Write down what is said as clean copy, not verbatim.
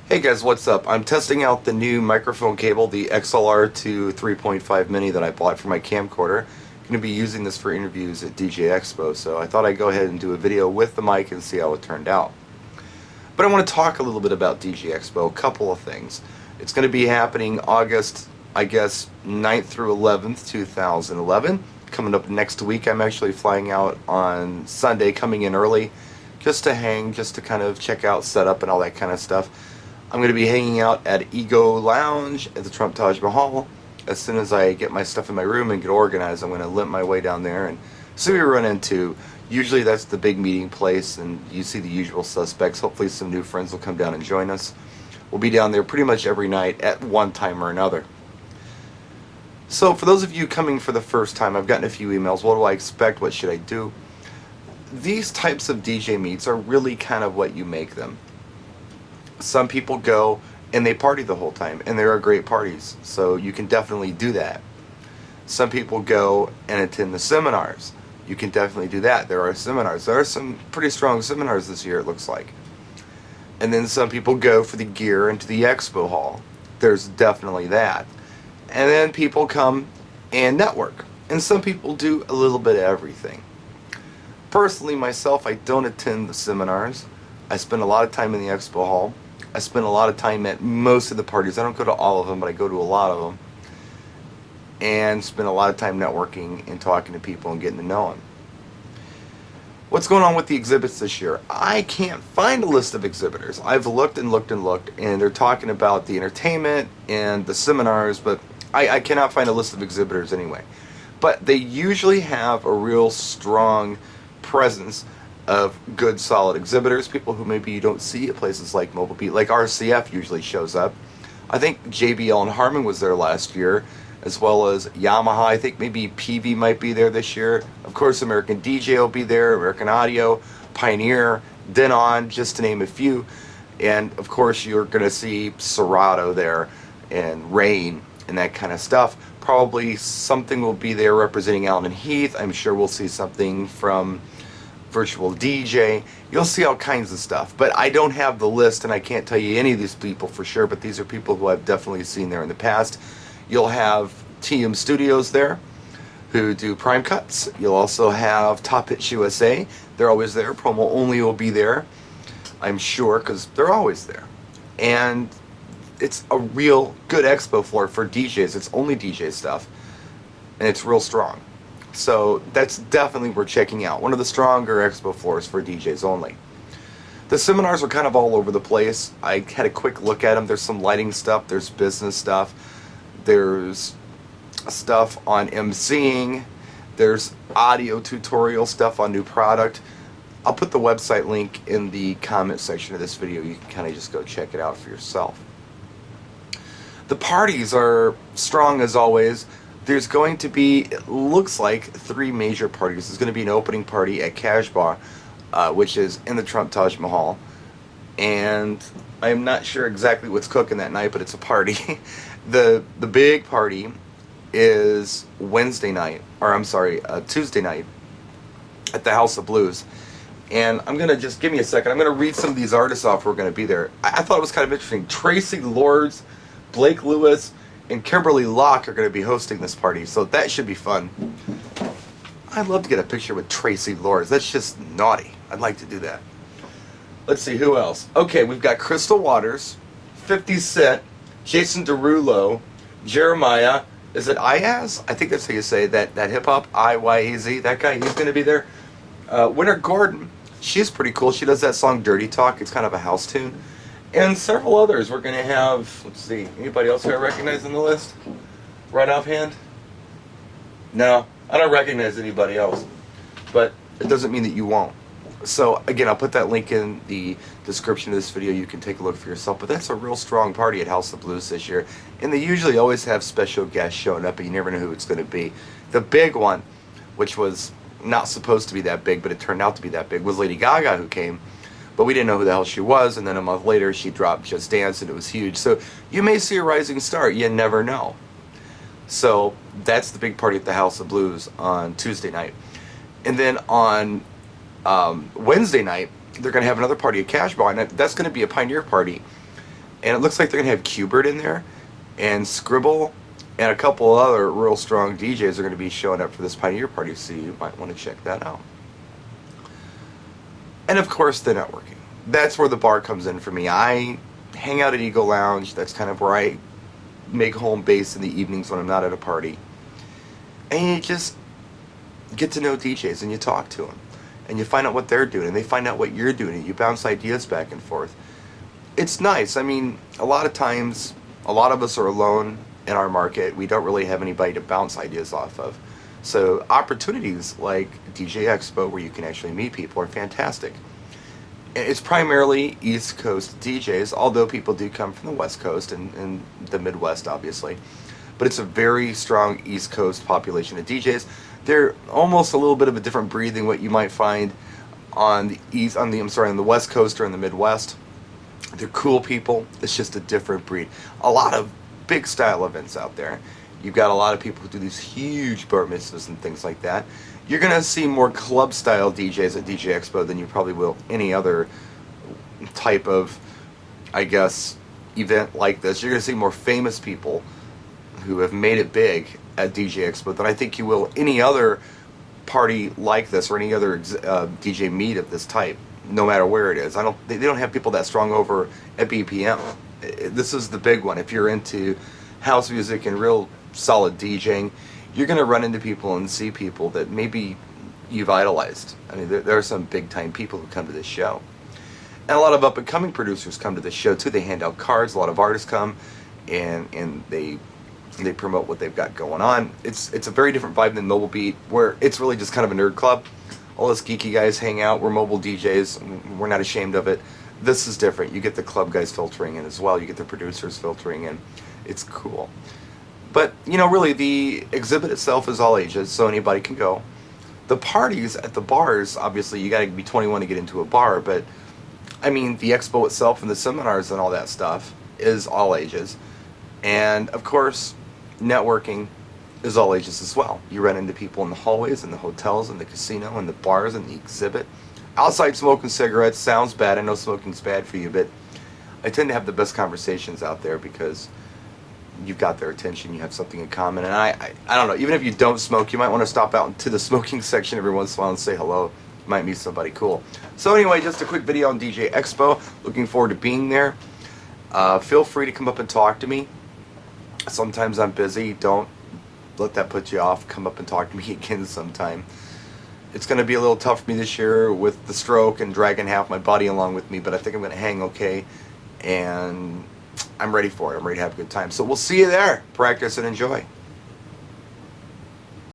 Hey guys, what's up? I'm testing out the new microphone cable, the XLR to 3.5 mini that I bought for my camcorder. I'm going to be using this for interviews at DJ Expo, so I thought I'd go ahead and do a video with the mic and see how it turned out. But I want to talk a little bit about DJ Expo, a couple of things. It's going to be happening August, I guess, 9th through 11th, 2011. Coming up next week, I'm actually flying out on Sunday, coming in early, just to hang, just to kind of check out setup and all that kind of stuff. I'm going to be hanging out at Ego Lounge at the Trump Taj Mahal. As soon as I get my stuff in my room and get organized, I'm going to limp my way down there and see what we run into. Usually that's the big meeting place, and you see the usual suspects. Hopefully some new friends will come down and join us. We'll be down there pretty much every night at one time or another. So for those of you coming for the first time, I've gotten a few emails. What do I expect? What should I do? These types of DJ meets are really kind of what you make them. Some people go and they party the whole time, and there are great parties, so you can definitely do that. Some people go and attend the seminars. You can definitely do that. There are seminars. There are some pretty strong seminars this year, it looks like. And then some people go for the gear into the expo hall. There's definitely that. And then people come and network. And some people do a little bit of everything. Personally, myself, I don't attend the seminars. I spend a lot of time in the expo hall. I spend a lot of time at most of the parties. I don't go to all of them, but I go to a lot of them. And spend a lot of time networking and talking to people and getting to know them. What's going on with the exhibits this year? I can't find a list of exhibitors. I've looked and looked and looked, and they're talking about the entertainment and the seminars, but I cannot find a list of exhibitors anyway. But they usually have a real strong presence of good, solid exhibitors, people who maybe you don't see at places like Mobile Beat, like RCF usually shows up. I think JBL and Harman was there last year, as well as Yamaha. I think maybe PV might be there this year. Of course, American DJ will be there, American Audio, Pioneer, Denon, just to name a few. And of course, you're going to see Serato there, and Rain, and that kind of stuff. Probably something will be there representing Allen and Heath. I'm sure we'll see something from Virtual DJ. You'll see all kinds of stuff, but I don't have the list, and I can't tell you any of these people for sure, but these are people who I've definitely seen there in the past. You'll have TM Studios there, who do prime cuts. You'll also have Top Hits USA. They're always there. Promo Only will be there, I'm sure, because they're always there. And it's a real good expo floor for DJs. It's only DJ stuff, and it's real strong. So that's definitely worth checking out. One of the stronger expo floors for DJs only. The seminars are kind of all over the place. I had a quick look at them. There's some lighting stuff. There's business stuff. There's stuff on emceeing. There's audio tutorial stuff on new product. I'll put the website link in the comment section of this video. You can kind of just go check it out for yourself. The parties are strong as always. There's going to be, it looks like, 3 major parties. There's going to be an opening party at Kashbar, which is in the Trump Taj Mahal. And I'm not sure exactly what's cooking that night, but it's a party. The big party is Tuesday night at the House of Blues. And I'm going to just, give me a second, I'm going to read some of these artists off who are going to be there. I thought it was kind of interesting. Tracy Lords, Blake Lewis, and Kimberly Locke are going to be hosting this party, so that should be fun. I'd love to get a picture with Tracy Lords. That's just naughty. I'd like to do that. Let's see, who else? Okay, we've got Crystal Waters, 50 Cent, Jason Derulo, Jeremiah, is it Iaz? I think that's how you say that hip-hop, I-Y-A-Z, that guy, he's going to be there. Winter Gordon, she's pretty cool. She does that song Dirty Talk. It's kind of a house tune. And several others. We're going to have, let's see, anybody else who I recognize on the list? Right offhand? No, I don't recognize anybody else. But it doesn't mean that you won't. So, again, I'll put that link in the description of this video. You can take a look for yourself. But that's a real strong party at House of Blues this year. And they usually always have special guests showing up, but you never know who it's going to be. The big one, which was not supposed to be that big, but it turned out to be that big, was Lady Gaga, who came. But we didn't know who the hell she was, and then a month later she dropped Just Dance, and it was huge. So you may see a rising star. You never know. So that's the big party at the House of Blues on Tuesday night. And then on Wednesday night, they're going to have another party at Cash Bar, and that's going to be a Pioneer party. and it looks like they're gonna have Qbert in there, and Scribble, and a couple other real strong DJs are going to be showing up for this Pioneer Party, so you might want to check that out. And of course, the networking. That's where the bar comes in for me. I hang out at Eagle Lounge. That's kind of where I make home base in the evenings when I'm not at a party. And you just get to know DJs, and you talk to them, and you find out what they're doing, and they find out what you're doing, and you bounce ideas back and forth. It's nice. I mean, a lot of times, a lot of us are alone in our market. We don't really have anybody to bounce ideas off of. So opportunities like DJ Expo, where you can actually meet people, are fantastic. It's primarily East Coast DJs, although people do come from the West Coast and the Midwest, obviously. But it's a very strong East Coast population of DJs. They're almost a little bit of a different breed than what you might find on the West Coast or in the Midwest. They're cool people. It's just a different breed. A lot of big style events out there. You've got a lot of people who do these huge bar mitzvahs and things like that. You're going to see more club style DJs at DJ Expo than you probably will any other type of, I guess, event like this. You're going to see more famous people who have made it big at DJ Expo than I think you will any other party like this or any other DJ meet of this type, no matter where it is. They don't have people that strong over at BPM. This is the big one. If you're into house music and real solid DJing, you're going to run into people and see people that maybe you've idolized. I mean, there are some big time people who come to this show. And a lot of up and coming producers come to this show too. They hand out cards. A lot of artists come and they promote what they've got going on. It's a very different vibe than Mobile Beat, where it's really just kind of a nerd club. All us geeky guys hang out. We're mobile DJs. We're not ashamed of it. This is different. You get the club guys filtering in as well. You get the producers filtering in. It's cool. But, really, the exhibit itself is all ages, so anybody can go. The parties at the bars, obviously, you got to be 21 to get into a bar, but, I mean, the expo itself and the seminars and all that stuff is all ages. And, of course, networking is all ages as well. You run into people in the hallways, in the hotels, in the casino, in the bars, in the exhibit. Outside smoking cigarettes sounds bad. I know smoking's bad for you, but I tend to have the best conversations out there because you've got their attention, you have something in common. And I don't know, even if you don't smoke, you might want to stop out into the smoking section every once in a while and say hello. You might meet somebody cool. So anyway, just a quick video on DJ Expo. Looking forward to being there. Feel free to come up and talk to me. Sometimes I'm busy. Don't let that put you off. Come up and talk to me again sometime. It's going to be a little tough for me this year with the stroke and dragging half my body along with me, but I think I'm going to hang okay, and I'm ready for it. I'm ready to have a good time. So we'll see you there. Practice and enjoy.